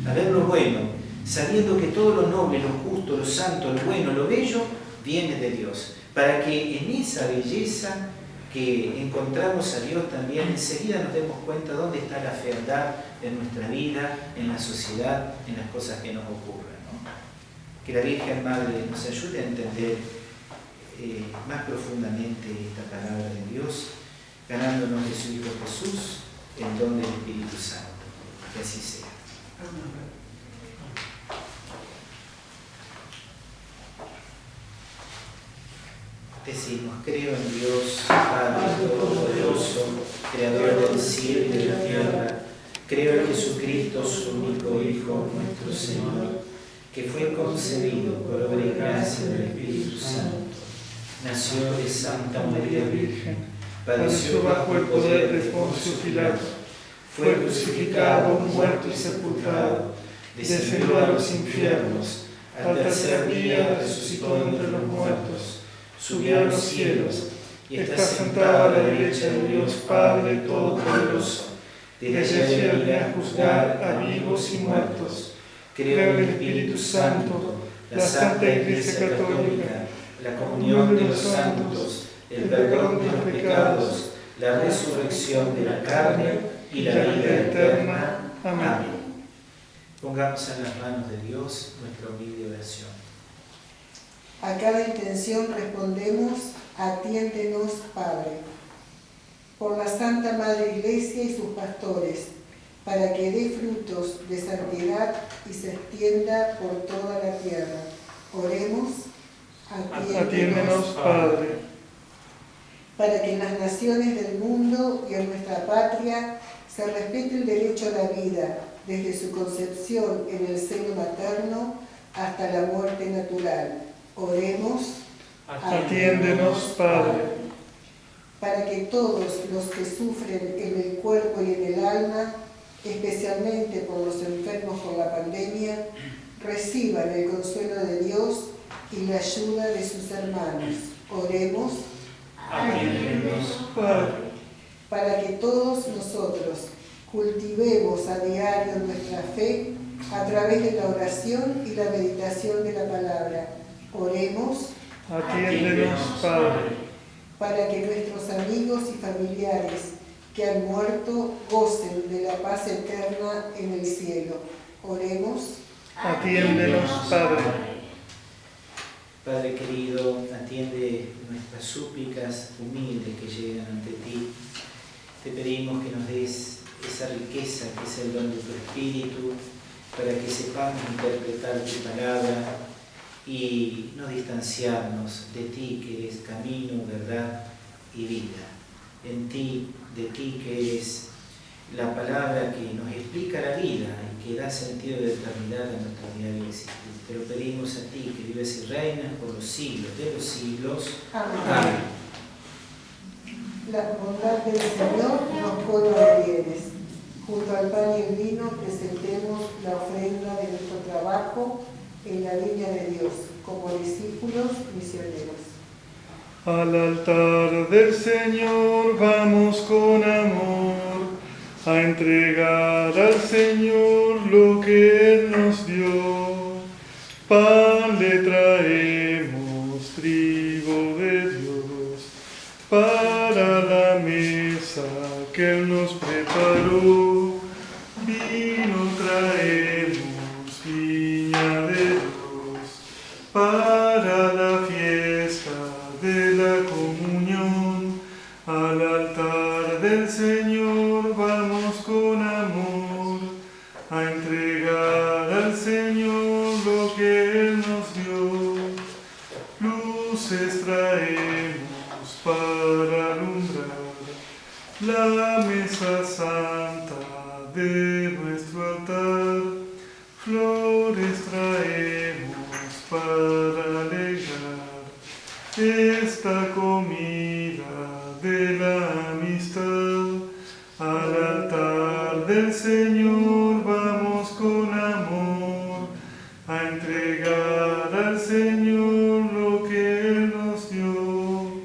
a ver lo bueno, sabiendo que todo lo noble, lo justo, lo santo, lo bueno, lo bello, viene de Dios, para que en esa belleza que encontramos a Dios también enseguida nos demos cuenta dónde está la fealdad en nuestra vida, en la sociedad, en las cosas que nos ocurren, ¿no? Que la Virgen Madre nos ayude a entender más profundamente esta palabra de Dios, ganándonos de su Hijo Jesús el don del Espíritu Santo. Que así sea. Decimos, creo en Dios, Padre Todopoderoso, Creador del cielo y de la tierra. Creo en Jesucristo, su único Hijo, nuestro Señor, que fue concebido por obra y gracia del Espíritu Santo. Nació de Santa María Virgen, padeció bajo el poder de Poncio Pilato, fue crucificado, muerto y sepultado, descendió a los infiernos, al tercer día resucitó entre los muertos, subió a los cielos y está sentado a la derecha de Dios Padre Todopoderoso. Desde allí viene a juzgar a vivos y muertos. Creo en el Espíritu Santo, la Santa Iglesia Católica, la comunión de los santos, el perdón de los pecados, la resurrección de la carne y la vida eterna. Amén. Pongamos en las manos de Dios nuestra humilde oración. A cada intención respondemos, atiéndenos, Padre. Por la Santa Madre Iglesia y sus pastores, para que dé frutos de santidad y se extienda por toda la tierra. Oremos, atiéndenos, Padre. Para que en las naciones del mundo y en nuestra patria se respete el derecho a la vida, desde su concepción en el seno materno hasta la muerte natural. Oremos, atiéndenos, Padre. Para que todos los que sufren en el cuerpo y en el alma, especialmente por los enfermos por la pandemia, reciban el consuelo de Dios y la ayuda de sus hermanos. Oremos, atiéndenos, Padre. Para que todos nosotros cultivemos a diario nuestra fe a través de la oración y la meditación de la palabra. Oremos, atiéndenos, Padre. Para que nuestros amigos y familiares que han muerto gocen de la paz eterna en el cielo. Oremos, atiéndenos, Padre. Padre querido, atiende nuestras súplicas humildes que llegan ante ti. Te pedimos que nos des esa riqueza que es el don de tu Espíritu, para que sepamos interpretar tu palabra y no distanciarnos de ti, que eres camino, verdad y vida. En ti, de ti, que eres la palabra que nos explica la vida y que da sentido de eternidad a nuestra diaria existencia. Te lo pedimos a ti, que vives y reinas por los siglos de los siglos. Amén. La bondad del Señor nos colma de bienes. Junto al pan y el vino presentemos la ofrenda de nuestro trabajo en la viña de Dios, como discípulos misioneros. Al altar del Señor vamos con amor a entregar al Señor lo que Él nos dio. Pan le traemos, trigo de Dios, para la mesa que Él nos preparó. Vino traemos, viña de Dios, para la fiesta de la comunión. Al altar del Señor vamos con amor a entregar al Señor lo que Él nos dio. Luces traemos para alumbrar la mesa santa de nuestro altar. Flores traemos para alegrar esta comida de la amistad. Al altar del Señor vamos con amor a entregar al Señor lo que Él nos dio.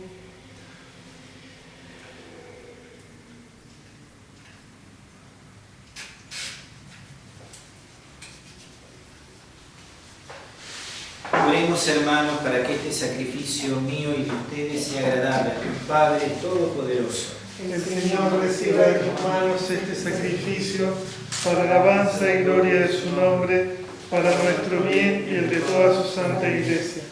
Oremos, hermanos, para que este sacrificio mío y de ustedes sea agradable a tu Padre Todopoderoso. El Señor reciba de tus manos este sacrificio para alabanza y gloria de su nombre, para nuestro bien y el de toda su santa Iglesia.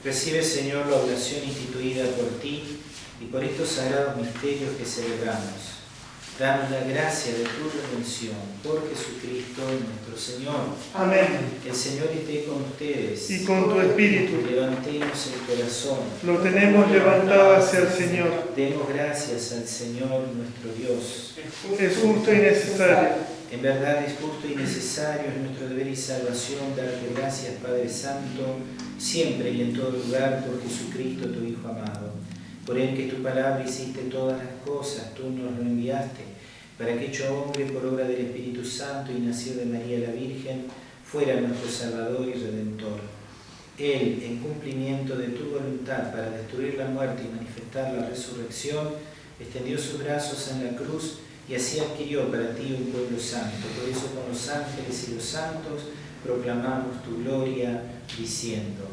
Recibe, Señor, la oración instituida por ti y por estos sagrados misterios que celebramos. Danos la gracia de tu redención por Jesucristo nuestro Señor. Amén. El Señor esté con ustedes. Y con tu espíritu. Levantemos el corazón. Lo tenemos levantado hacia el Señor. Demos gracias al Señor nuestro Dios. Es justo y necesario. En verdad es justo y necesario, es nuestro deber y salvación darte gracias, Padre Santo, siempre y en todo lugar, por Jesucristo, tu Hijo amado. Por él que tu palabra hiciste todas las cosas, tú nos lo enviaste, para que hecho hombre por obra del Espíritu Santo y nacido de María la Virgen, fuera nuestro Salvador y Redentor. Él, en cumplimiento de tu voluntad para destruir la muerte y manifestar la resurrección, extendió sus brazos en la cruz y así adquirió para ti un pueblo santo. Por eso con los ángeles y los santos proclamamos tu gloria, diciendo: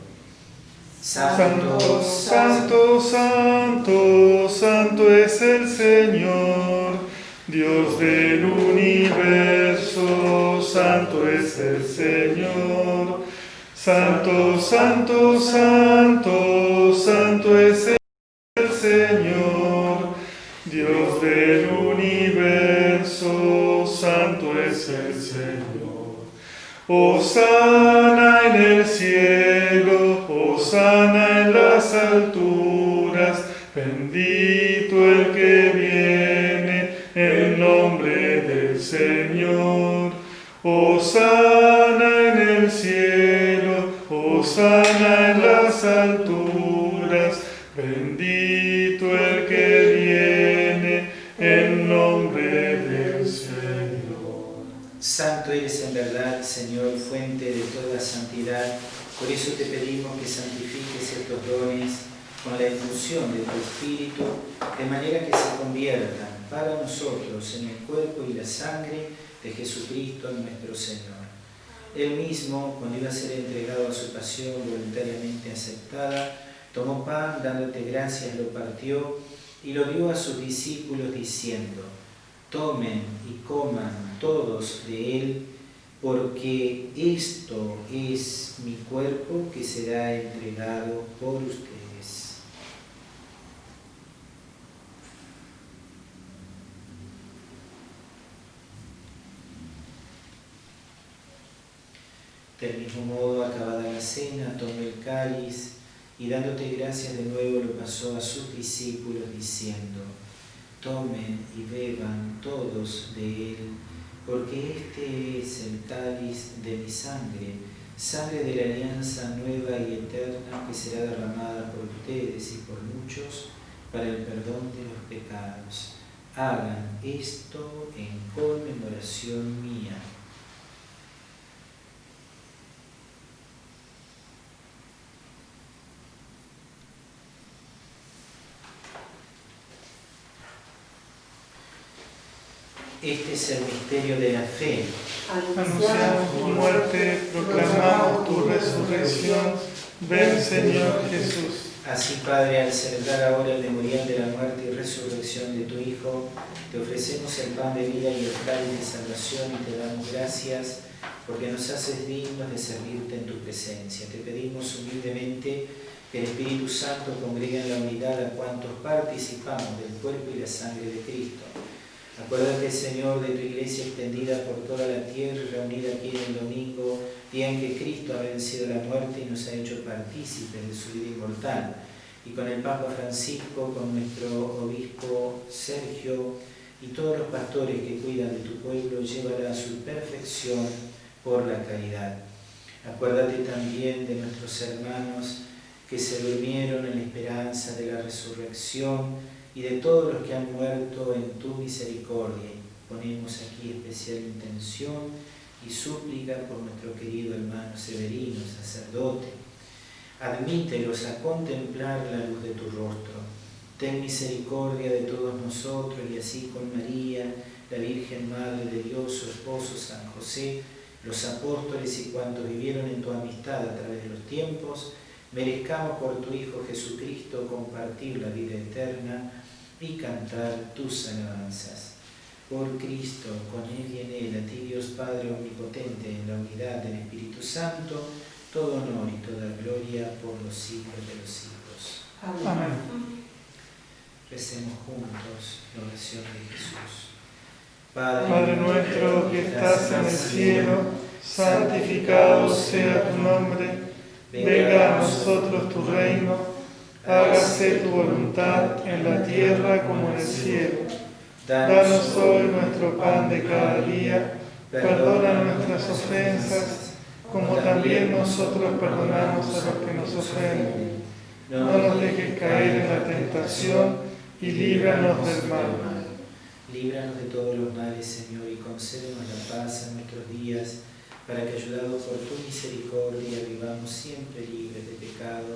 Santo, santo, santo, santo es el Señor, Dios del universo, santo es el Señor. Santo, santo, santo, santo es el Señor, Dios del universo, santo es el Señor. Hosana en el cielo, hosana en las alturas, bendito el que viene en nombre del Señor. Hosana en el cielo, hosana en las alturas, bendito el que viene en nombre del Señor. Santo eres en verdad, Señor, fuente de toda santidad. Por eso te pedimos que santifiques estos dones con la infusión de tu Espíritu, de manera que se conviertan para nosotros en el cuerpo y la sangre de Jesucristo nuestro Señor. Él mismo, cuando iba a ser entregado a su pasión voluntariamente aceptada, tomó pan, dándote gracias, lo partió y lo dio a sus discípulos diciendo: tomen y coman todos de él, porque esto es mi cuerpo que será entregado por ustedes. Del mismo modo, acabada la cena, tomó el cáliz y dándote gracias de nuevo lo pasó a sus discípulos diciendo: tomen y beban todos de él, porque este es el cáliz de mi sangre, sangre de la alianza nueva y eterna que será derramada por ustedes y por muchos para el perdón de los pecados. Hagan esto en conmemoración mía. Este es el misterio de la fe. Anunciamos tu muerte, proclamamos tu resurrección. Ven, Señor Jesús. Así, Padre, al celebrar ahora el memorial de la muerte y resurrección de tu Hijo, te ofrecemos el pan de vida y el cáliz de salvación y te damos gracias porque nos haces dignos de servirte en tu presencia. Te pedimos humildemente que el Espíritu Santo congregue en la unidad a cuantos participamos del cuerpo y la sangre de Cristo. Acuérdate, Señor, de tu iglesia extendida por toda la tierra y reunida aquí en el domingo, día en que Cristo ha vencido la muerte y nos ha hecho partícipes de su vida inmortal. Y con el Papa Francisco, con nuestro obispo Sergio y todos los pastores que cuidan de tu pueblo, llévala a su perfección por la caridad. Acuérdate también de nuestros hermanos que se durmieron en la esperanza de la resurrección y de todos los que han muerto en tu misericordia. Ponemos aquí especial intención y súplica por nuestro querido hermano Severino, sacerdote. Admítelos a contemplar la luz de tu rostro. Ten misericordia de todos nosotros y así con María, la Virgen Madre de Dios, su esposo San José, los apóstoles y cuantos vivieron en tu amistad a través de los tiempos, merezcamos por tu Hijo Jesucristo compartir la vida eterna y cantar tus alabanzas. Por Cristo, con Él y en Él, a ti Dios Padre Omnipotente, en la unidad del Espíritu Santo, todo honor y toda gloria por los siglos de los siglos. Amén. Recemos juntos la oración de Jesús. Padre nuestro que estás en el cielo, santificado sea tu nombre, venga a nosotros tu reino, hágase tu voluntad en la tierra como en el cielo. Danos hoy nuestro pan de cada día, perdona nuestras ofensas, como también nosotros perdonamos a los que nos ofenden. No nos dejes caer en la tentación y líbranos del mal. Líbranos de todos los males, Señor, y concédenos la paz en nuestros días, para que, ayudados por tu misericordia, vivamos siempre libres de pecado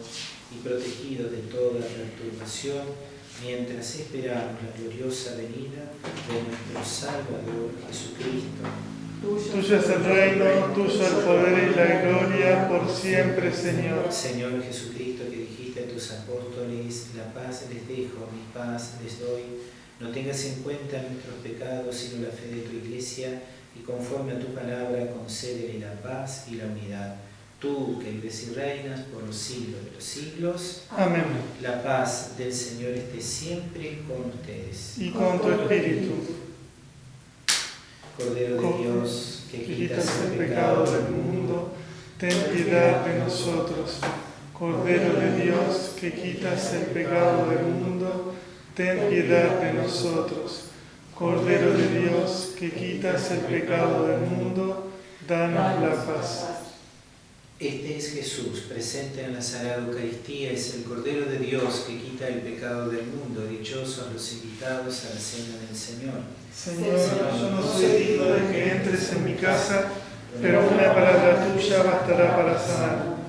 y protegidos de toda perturbación, mientras esperamos la gloriosa venida de nuestro Salvador Jesucristo. Tuyo es el reino, tuyo el poder y la gloria por siempre, Señor. Señor Jesucristo, que dijiste a tus apóstoles, la paz les dejo, mi paz les doy. No tengas en cuenta nuestros pecados, sino la fe de tu Iglesia, y conforme a tu palabra concédele la paz y la unidad. Tú, que vives y reinas por los siglos de los siglos. Amén. La paz del Señor esté siempre con ustedes. Y con tu espíritu. Cordero de Dios, que quitas el pecado del mundo, ten piedad de nosotros. Cordero de Dios, que quitas el pecado del mundo, ten piedad de nosotros. Cordero de Dios, que quitas el pecado del mundo, danos la paz. Este es Jesús, presente en la Sagrada Eucaristía, es el Cordero de Dios que quita el pecado del mundo. Dichosos los invitados a la cena del Señor. Señor, yo no soy digno de que entres en mi casa, pero una palabra tuya bastará para sanar.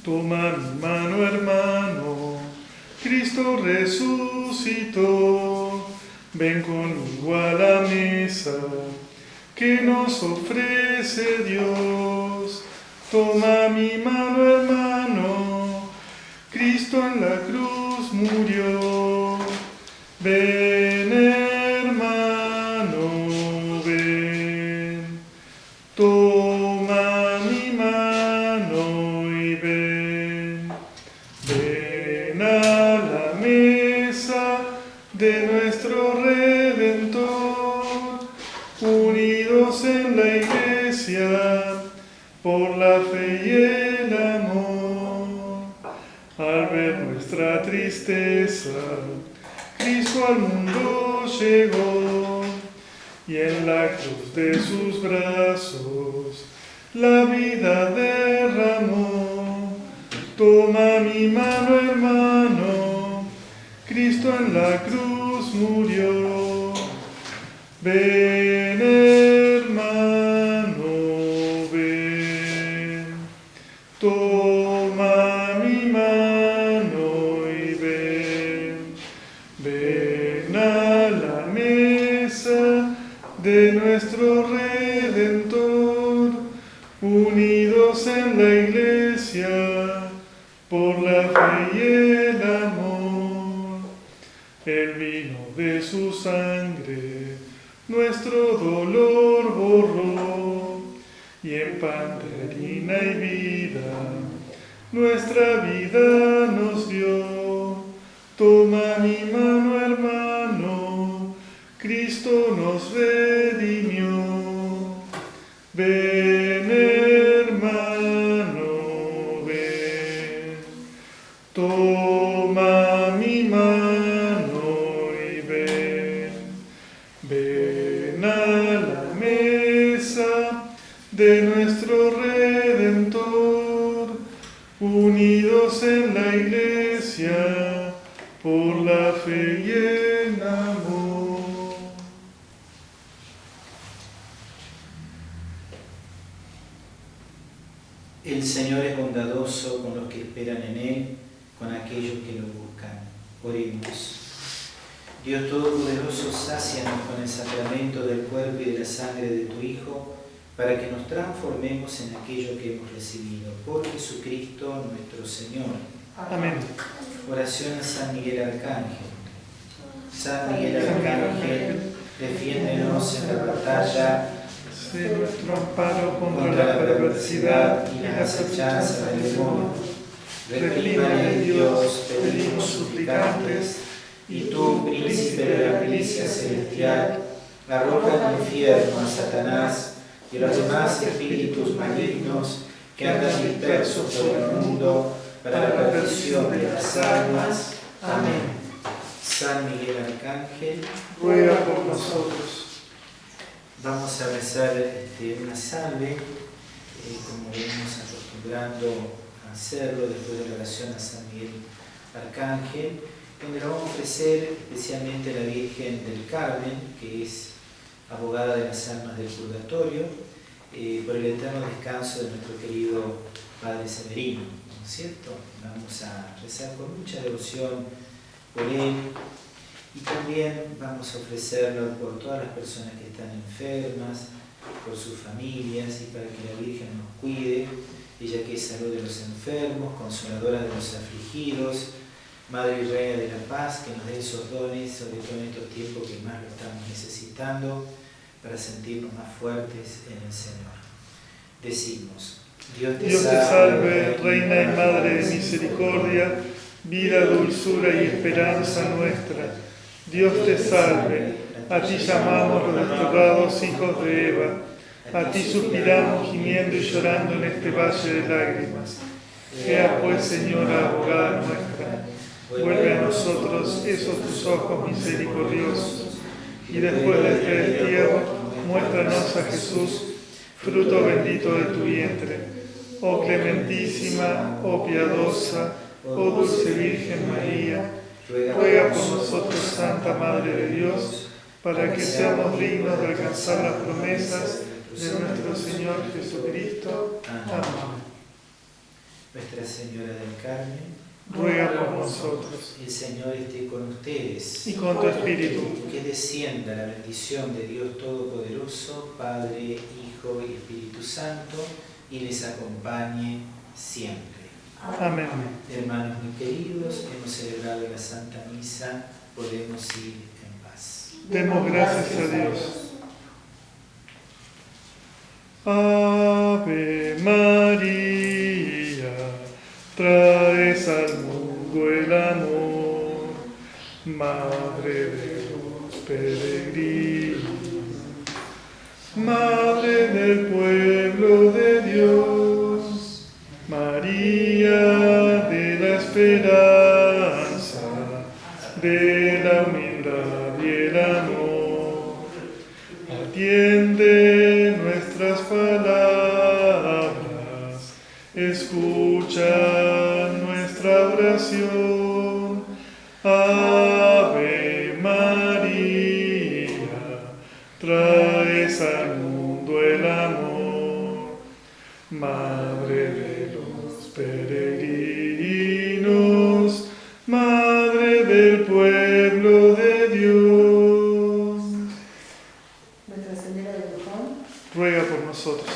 Toma mi mano, hermano, Cristo resucitó. Ven conmigo a la mesa que nos ofrece Dios. Toma mi mano, hermano, Cristo en la cruz murió. Ven, hermano, ven. Toma mi mano y ven. Ven a la mesa de nuestro Redentor, unidos en la Iglesia por la fe y el amor. Al ver nuestra tristeza, Cristo al mundo llegó, y en la cruz de sus brazos la vida derramó. Toma mi mano, hermano, Cristo en la cruz murió. Ven, hermano, ven. Toma mi mano y ven. Ven a la mesa de nuestro Redentor, unidos en la Iglesia por la fe y el amor. El vino de su sangre nuestro dolor borró, y en pan de harina y vida nuestra vida nos dio. Toma mi mano, hermano, Cristo nos redimió. Ven, hermano, ven. Toma de nuestro Redentor, unidos en la Iglesia, por la fe y el amor. El Señor es bondadoso con los que esperan en Él, con aquellos que lo buscan. Oremos. Dios Todopoderoso, sácianos con el sacramento del cuerpo y de la sangre de tu Hijo, para que nos transformemos en aquello que hemos recibido. Por Jesucristo nuestro Señor. Amén. Oración a San Miguel Arcángel. San Miguel Arcángel, defiéndenos en la batalla. Sé nuestro amparo contra la perversidad y las acechanzas del demonio. Reprímale, Dios, pedimos suplicantes, y tú, príncipe de la milicia celestial, arroja al infierno a Satanás y a los demás espíritus malignos que andan dispersos por el mundo para la perdición de las almas. Amén. San Miguel Arcángel, ruega por nosotros. Vamos a rezar una salve, como venimos acostumbrando a hacerlo después de la oración a San Miguel Arcángel, donde lo vamos a ofrecer especialmente a la Virgen del Carmen, que es abogada de las almas del purgatorio, por el eterno descanso de nuestro querido Padre Severino, ¿no es cierto? Vamos a rezar con mucha devoción por él. Y también vamos a ofrecerlo por todas las personas que están enfermas, por sus familias y para que la Virgen nos cuide, ella que es salud de los enfermos, consoladora de los afligidos, Madre y Reina de la Paz, que nos dé esos dones, sobre todo en estos tiempos que más lo estamos necesitando, para sentirnos más fuertes en el Señor. Decimos: Dios te salve, Reina y Madre de misericordia, vida, dulzura y esperanza nuestra. Dios te salve, a ti llamamos los desterrados hijos de Eva, a ti suspiramos gimiendo y llorando en este valle de lágrimas. Ea pues, Señora, abogada nuestra, vuelve a nosotros esos tus ojos misericordiosos, y después de este destierro, muéstranos a Jesús, fruto bendito de tu vientre. Oh clementísima, oh piadosa, oh dulce Virgen María, ruega por nosotros, Santa Madre de Dios, para que seamos dignos de alcanzar las promesas de nuestro Señor Jesucristo. Amén. Nuestra Señora del Carmen, ruega por nosotros. El Señor esté con ustedes y con tu espíritu. Que descienda la bendición de Dios Todopoderoso, Padre, Hijo y Espíritu Santo, y les acompañe siempre. Amén. Hermanos muy queridos, hemos celebrado la Santa Misa, podemos ir en paz. Demos gracias a Dios. Ave María, traes al mundo el amor, Madre de los peregrinos, Madre del pueblo de Dios, María de la esperanza, de la humildad y el amor. Atiende nuestras palabras, escucha nuestra oración. Ave María, traes al mundo el amor, Madre de los peregrinos, Madre del pueblo de Dios. Nuestra Señora de Luján, ruega por nosotros.